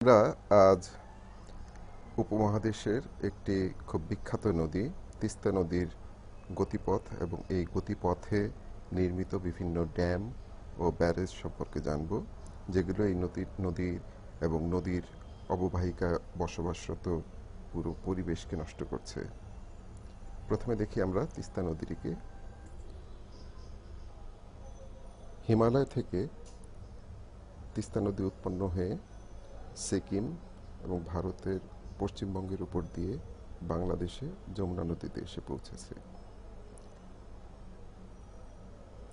আমরা আজ উপমহাদেশের একটি খুব বিখ্যাত নদী তিস্তা নদীর গতিপথ এবং এই গতিপথে নির্মিত বিভিন্ন ড্যাম ও ব্যারেজ সম্পর্কে জানব, যেগুলো এই নদীর এবং নদীর অববাহিকা বসবাসরত পুরো পরিবেশকে নষ্ট করছে। প্রথমে দেখি আমরা তিস্তা নদীটিকে। হিমালয় থেকে তিস্তা নদী উৎপন্ন হয়ে সিকিম এবং ভারতের পশ্চিমবঙ্গের উপর দিয়ে বাংলাদেশে যমুনা নদীতে এসে পৌঁছেছে।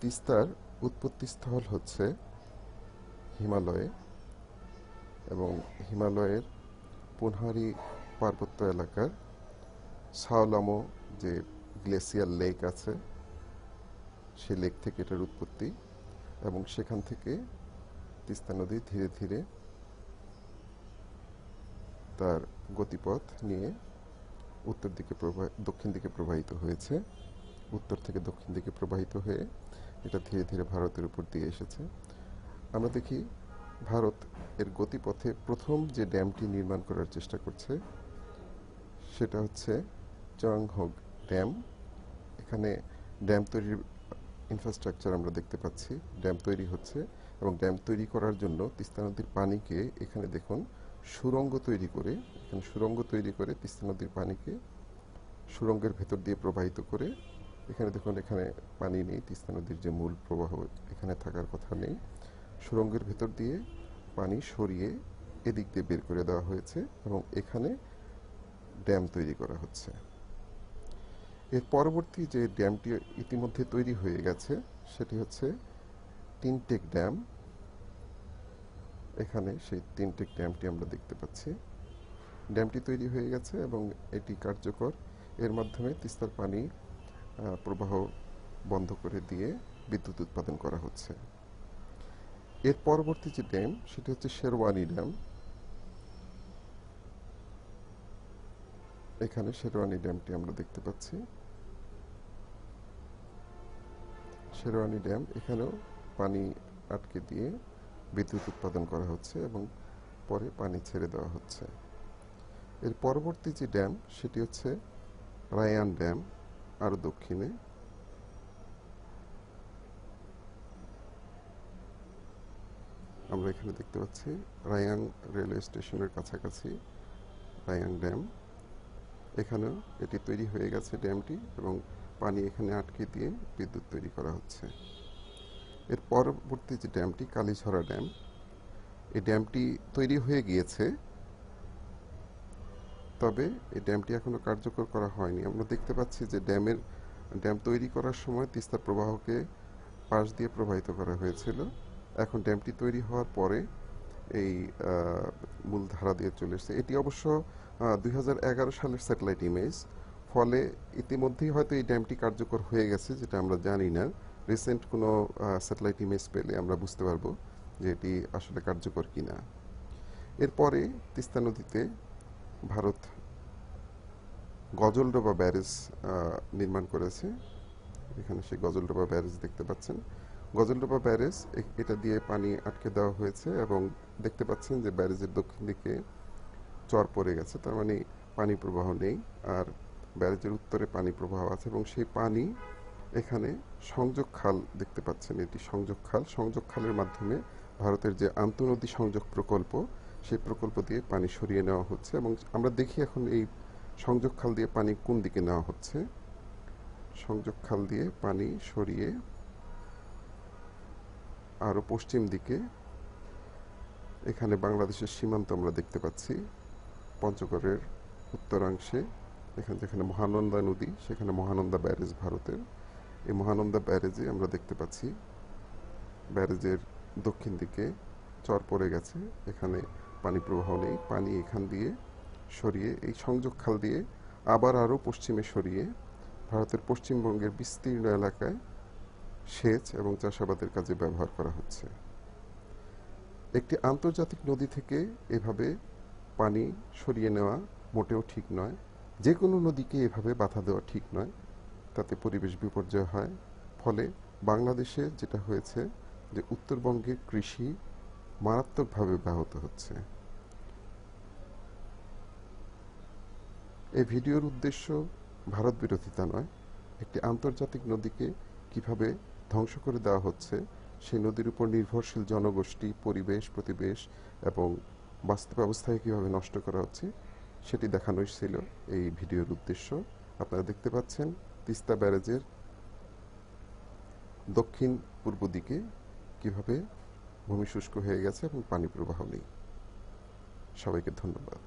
তিস্তার উৎপত্তিস্থল হচ্ছে হিমালয়ে এবং হিমালয়ের পুনহারি পার্বত্য এলাকার সাওলামো যে গ্লেসিয়ার লেক আছে, সেই লেক থেকে এটার উৎপত্তি এবং সেখান থেকে তিস্তা নদী ধীরে ধীরে তার গতিপথ নিয়ে দক্ষিণ দিকে প্রবাহিত হয়েছে। উত্তর থেকে দক্ষিণ দিকে প্রবাহিত হয়ে এটা ধীরে ধীরে ভারতের উপর দিয়ে এসেছে। আমরা দেখি ভারত এর গতিপথে প্রথম যে ড্যামটি নির্মাণ করার চেষ্টা করছে সেটা হচ্ছে চংহোগ ড্যাম। এখানে ড্যাম তৈরির ইনফ্রাস্ট্রাকচার আমরা দেখতে পাচ্ছি। ড্যাম তৈরি হচ্ছে এবং ড্যাম তৈরি করার জন্য তিস্তা নদীর পানিকে এখানে দেখুন সুড়ঙ্গ তৈরি করে তিস্তা নদীর পানিকে সুড়ঙ্গের ভেতর দিয়ে প্রবাহিত করে, এখানে দেখুন এখানে পানি নেই, তিস্তা নদীর যে মূল প্রবাহ এখানে থাকার কথা নেই, সুড়ঙ্গের ভেতর দিয়ে পানি সরিয়ে এদিক দিয়ে বের করে দেওয়া হয়েছে এবং এখানে ড্যাম তৈরি করা হচ্ছে। এর পরবর্তী যে ড্যামটি ইতিমধ্যে তৈরি হয়ে গেছে সেটি হচ্ছে তিনটেক ড্যাম। এখানে সেই তিনটেক ড্যামটি আমরা দেখতে পাচ্ছি। ড্যামটি তৈরি হয়ে গেছে এবং এটি কার্যকর। এর মাধ্যমে তিস্তার পানি প্রবাহ বন্ধ করে দিয়ে বিদ্যুৎ উৎপাদন করা হচ্ছে। এর পরবর্তী যে ড্যাম সেটি হচ্ছে শেরওয়ানি ড্যাম। এখানে শেরওয়ানি ড্যামটি আমরা দেখতে পাচ্ছি। শেরওয়ানি ড্যাম, এখানেও পানি আটকে দিয়ে বিদ্যুৎ উৎপাদন করা হচ্ছে এবং পরে পানি ছেড়ে দেওয়া হচ্ছে। এর পরবর্তী যে ড্যাম সেটি হচ্ছে রায়ান ড্যাম, আরো দক্ষিণে। আমরা এখানে দেখতে পাচ্ছি রায়াং রেলওয়ে স্টেশনের কাছাকাছি রায়াং ড্যাম। এখানেও এটি তৈরি হয়ে গেছে ড্যামটি এবং পানি এখানে আটকে দিয়ে বিদ্যুৎ তৈরি করা হচ্ছে। এর পরবর্তী যে ড্যামটি কালীঝরা ড্যাম, এই ড্যামটি তৈরি হয়ে গিয়েছে, তবে এই ড্যামটি এখনো কার্যকর করা হয়নি। আমরা দেখতে পাচ্ছি যে ড্যাম তৈরি করার সময় তিস্তার প্রবাহকে পাশ দিয়ে প্রবাহিত করা হয়েছিল। এখন ড্যামটি তৈরি হওয়ার পরে এই মূল ধারা দিয়ে চলে এসেছে। এটি অবশ্য 2011 সালের স্যাটেলাইট ইমেজ, ফলে ইতিমধ্যেই হয়তো এই ড্যামটি কার্যকর হয়ে গেছে, যেটা আমরা জানি না। রিসেন্ট কোনো স্যাটেলাইট ইমেজ পেলে আমরা বুঝতে পারবো যে এটি আসলে কার্যকর কিনা। এরপরে তিস্তা নদীতে ভারত গজলডোবা ব্যারেজ নির্মাণ করেছে। এখানে সেই গজলডোবা ব্যারেজ দেখতে পাচ্ছেন। গজলডোবা ব্যারেজ, এটা দিয়ে পানি আটকে দেওয়া হয়েছে এবং দেখতে পাচ্ছেন যে ব্যারেজের দক্ষিণ দিকে চর পড়ে গেছে, তার মানে পানি প্রবাহ নেই। আর ব্যারেজের উত্তরে পানি প্রবাহ আছে এবং সেই পানি এখানে সংযোগ খাল দেখতে পাচ্ছেন। এটি সংযোগ খালের মাধ্যমে ভারতের যে আন্তঃনদী সংযোগ প্রকল্প, সেই প্রকল্প দিয়ে পানি সরিয়ে নেওয়া হচ্ছে এবং আমরা দেখি এখন এই সংযোগ খাল দিয়ে পানি কোন দিকে নেওয়া হচ্ছে। সংযোগ খাল দিয়ে পানি সরিয়ে আরো পশ্চিম দিকে এখানে বাংলাদেশের সীমান্ত আমরা দেখতে পাচ্ছি। পঞ্চগড়ের উত্তরাংশে এখানে যেখানে মহানন্দা নদী, সেখানে মহানন্দা ব্যারেজ ভারতের। এই মহানন্দা ব্যারেজে আমরা দেখতে পাচ্ছি ব্যারেজের দক্ষিণ দিকে চর পড়ে গেছে, এখানে পানি প্রবাহ নেই। পানি এখান দিয়ে সরিয়ে এই সংযোগ খাল দিয়ে আবার আরও পশ্চিমে সরিয়ে ভারতের পশ্চিমবঙ্গের বিস্তীর্ণ এলাকায় সেচ এবং চাষাবাদের কাজে ব্যবহার করা হচ্ছে। একটি আন্তর্জাতিক নদী থেকে এভাবে পানি সরিয়ে নেওয়া মোটেও ঠিক নয়। যে কোনো নদীকে এভাবে বাধা দেওয়া ঠিক নয়, তাতে পরিবেশ বিপর্যয় হয়। ফলে বাংলাদেশে যেটা হয়েছে যে উত্তরবঙ্গের কৃষি মারাত্মকভাবে ব্যাহত হচ্ছে। এই ভিডিওর উদ্দেশ্য ভারত বিরোধিতা নয়, একটি আন্তর্জাতিক নদীকে কিভাবে ধ্বংস করে দেওয়া হচ্ছে, সেই নদীর উপর নির্ভরশীল জনগোষ্ঠী, পরিবেশ প্রতিবেশ এবং বাস্তব ব্যবস্থাকে কীভাবে নষ্ট করা হচ্ছে সেটি দেখানোই ছিল এই ভিডিওর উদ্দেশ্য। আপনারা দেখতে পাচ্ছেন তিস্তা ব্যারেজের দক্ষিণ পূর্ব দিকে কিভাবে ভূমি শুষ্ক হয়ে গেছে এবং পানি প্রবাহ নেই। সবাইকে ধন্যবাদ।